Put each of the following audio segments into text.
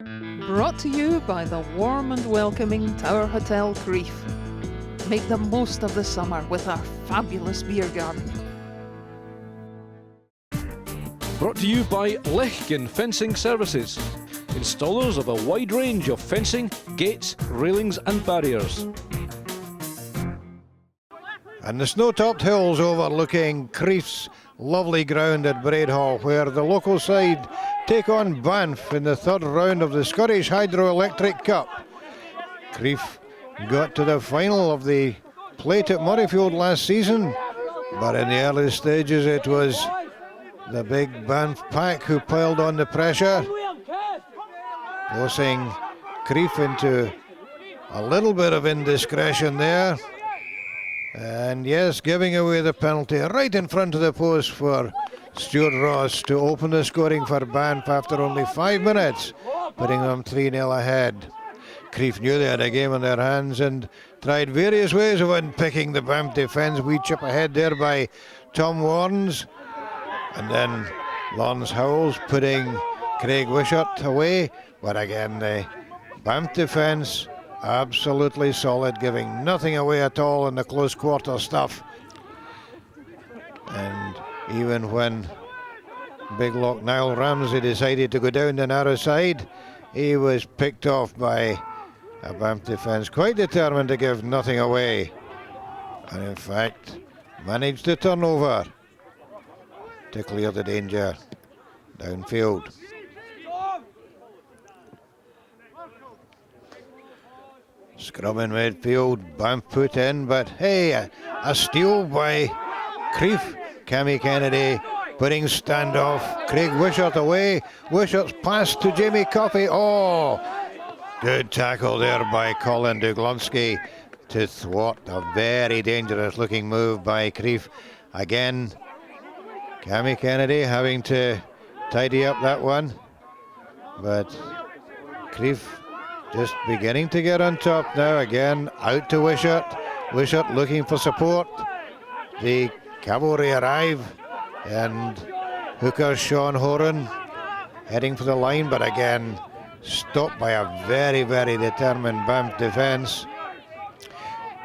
Brought to you by the warm and welcoming Tower Hotel Crieff. Make the most of the summer with our fabulous beer garden. Brought to you by Lechkin Fencing Services, installers of a wide range of fencing, gates, railings and barriers. And the snow-topped hills overlooking Crieff's lovely ground at Braidhaugh, where the local side take on Banff in the third round of the Scottish Hydroelectric Cup. Crieff got to the final of the plate at Murrayfield last season, but in the early stages it was the big Banff pack who piled on the pressure, forcing Crieff into a little bit of indiscretion there. And yes, giving away the penalty right in front of the post for Stuart Ross to open the scoring for Banff after only 5 minutes, putting them 3-0 ahead. Crieff knew they had a game in their hands and tried various ways of unpicking the Banff defence. Wee chip ahead there by Tom Warnes, and then Lawrence Howells putting Craig Wishart away. But again, the Banff defence absolutely solid, giving nothing away at all in the close quarter stuff. And even when Big Loch Niall Ramsey decided to go down the narrow side, he was picked off by a Banff defence quite determined to give nothing away, and in fact managed to turn over to clear the danger downfield. Scrum in midfield, Banff put in, but hey, a steal by Crieff. Cammy Kennedy putting standoff, Craig Wishart away. Wishart's pass to Jamie Coffey. Oh, good tackle there by Colin Duglonsky to thwart a very dangerous looking move by Crieff. Again, Cammy Kennedy having to tidy up that one, but Crieff just beginning to get on top now. Again, out to Wishart. Wishart looking for support. The cavalry arrive, and hooker Sean Horan heading for the line, but again stopped by a very, very determined Banff defence.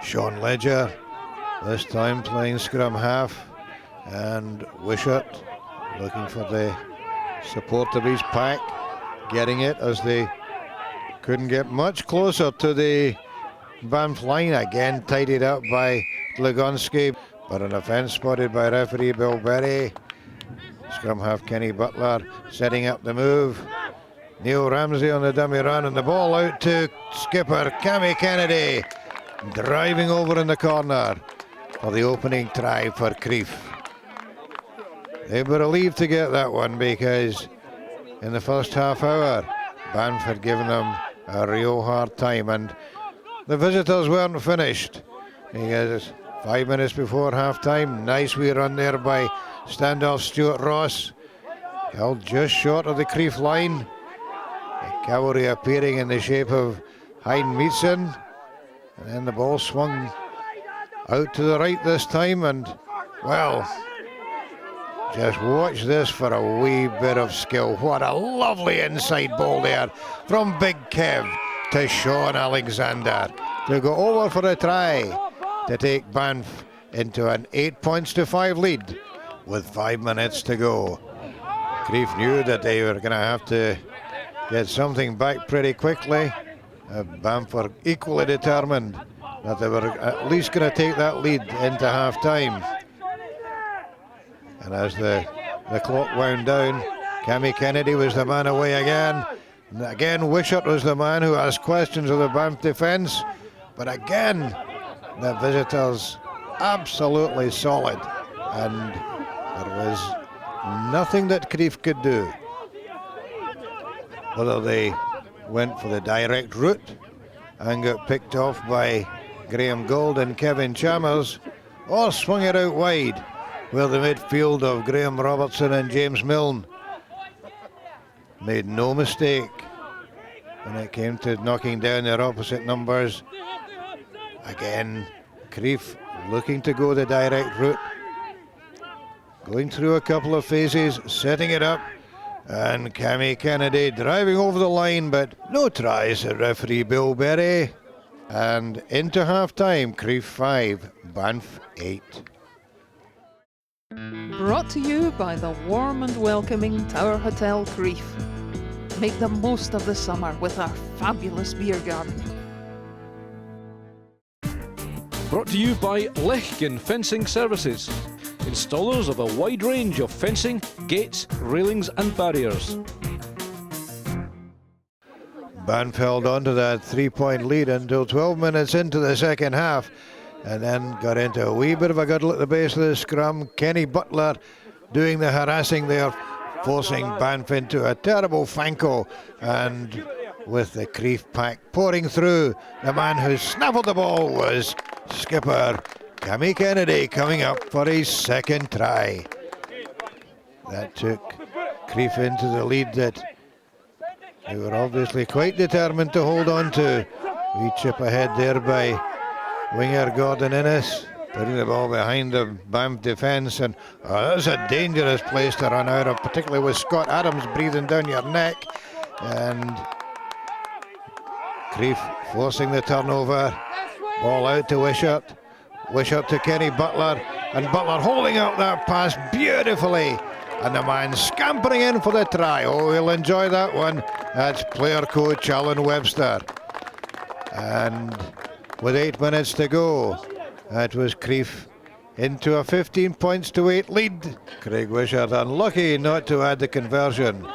Sean Ledger this time playing scrum half, and Wishart looking for the support of his pack, getting it as they couldn't get much closer to the Banff line. Again tidied up by Lugonski, but an offence spotted by referee Bill Berry. Scrum half Kenny Butler setting up the move. Neil Ramsey on the dummy run, and the ball out to skipper Cammy Kennedy, driving over in the corner for the opening try for Crieff. They were relieved to get that one, because in the first half hour Banff had given them a real hard time, and the visitors weren't finished, because 5 minutes before half time, nice wee run there by standoff Stuart Ross, held just short of the Crieff line. The cavalry appearing in the shape of Hein Meetson, and then the ball swung out to the right this time, and well, just watch this for a wee bit of skill. What a lovely inside ball there from Big Kev to Sean Alexander to go over for a try to take Banff into an 8-5 lead with 5 minutes to go. Crieff knew that they were going to have to get something back pretty quickly. Banff were equally determined that they were at least going to take that lead into half time. And as the clock wound down, Cammy Kennedy was the man away again. And again, Wishart was the man who asked questions of the Banff defence. But again, the visitors absolutely solid, and there was nothing that Crieff could do. Whether they went for the direct route and got picked off by Graham Gould and Kevin Chalmers, or swung it out wide, where the midfield of Graham Robertson and James Milne made no mistake when it came to knocking down their opposite numbers. Again, Crieff looking to go the direct route, going through a couple of phases, setting it up, And Cammy Kennedy driving over the line, but no tries at referee Bill Berry. And into half-time, Crieff 5, Banff 8. Brought to you by the warm and welcoming Tower Hotel Crieff. Make the most of the summer with our fabulous beer garden. Brought to you by Lechkin Fencing Services, installers of a wide range of fencing, gates, railings and barriers. Banff held on to that 3-point lead until 12 minutes into the second half, and then got into a wee bit of a guddle at the base of the scrum. Kenny Butler doing the harassing there, forcing Banff into a terrible fanko, and with the Crieff pack pouring through, the man who snaffled the ball was skipper Cammy Kennedy, coming up for his second try. That took Crieff into the lead that they were obviously quite determined to hold on to. Wee chip ahead there by winger Gordon Innes, putting the ball behind the Banff defence, and that's a dangerous place to run out of, particularly with Scott Adams breathing down your neck. And Crieff forcing the turnover, ball out to Wishart, Wishart to Kenny Butler, and Butler holding out that pass beautifully, and the man scampering in for the try. Oh, he'll enjoy that one. That's player coach Alan Webster. And with 8 minutes to go, that was Crieff into a 15 points to 8 lead. Craig Wishart unlucky not to add the conversion,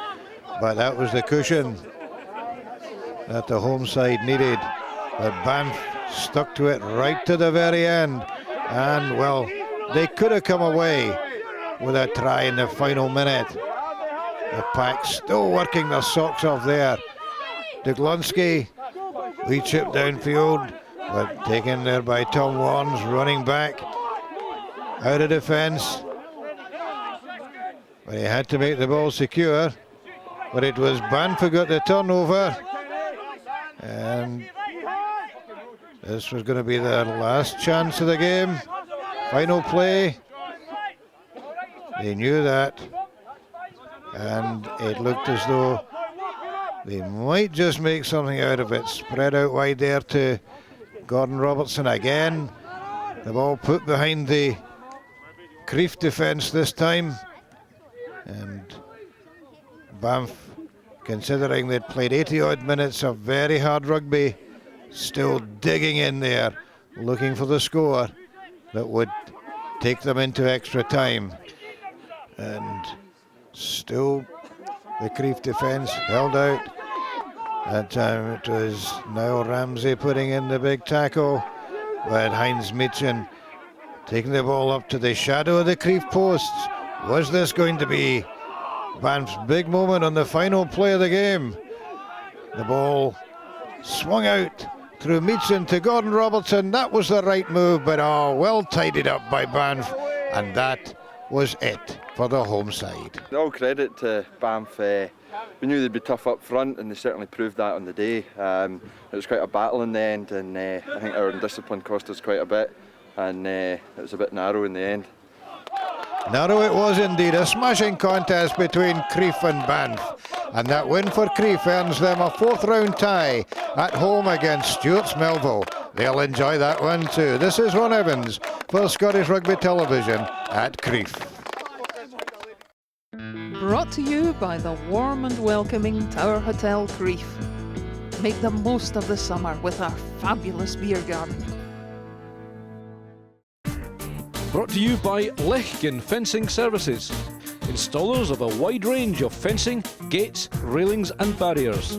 but that was the cushion that the home side needed. But Banff stuck to it right to the very end, and well, they could have come away with a try in the final minute. The pack still working their socks off there. Duglonsky, wee chip downfield, but taken there by Tom Warnes, running back out of defence. But he had to make the ball secure, but it was Banff who got the turnover, and this was going to be their last chance of the game. Final play. They knew that, and it looked as though they might just make something out of it. Spread out wide there to Gordon Robertson again. The ball put behind the Crieff defence this time, and Banff, considering they'd played 80 odd minutes of very hard rugby, still digging in there, looking for the score that would take them into extra time. And still the Crieff defence held out. That time it was Niall Ramsey putting in the big tackle, but Heinz Meechin taking the ball up to the shadow of the Crieff posts. Was this going to be Banff's big moment on the final play of the game? The ball swung out through Meechin to Gordon Robertson. That was the right move, but well tidied up by Banff, and that was it for the home side. All credit to Banff. We knew they'd be tough up front, and they certainly proved that on the day. It was quite a battle in the end, and I think our discipline cost us quite a bit, and it was a bit narrow in the end. Narrow it was indeed, a smashing contest between Crieff and Banff, and that win for Crieff earns them a 4th round tie at home against Stewart's Melville. They'll enjoy that one too. This is Ron Evans for Scottish Rugby Television at Crieff. Brought to you by the warm and welcoming Tower Hotel Crieff. Make the most of the summer with our fabulous beer garden. Brought to you by Lechkin Fencing Services, installers of a wide range of fencing, gates, railings and barriers.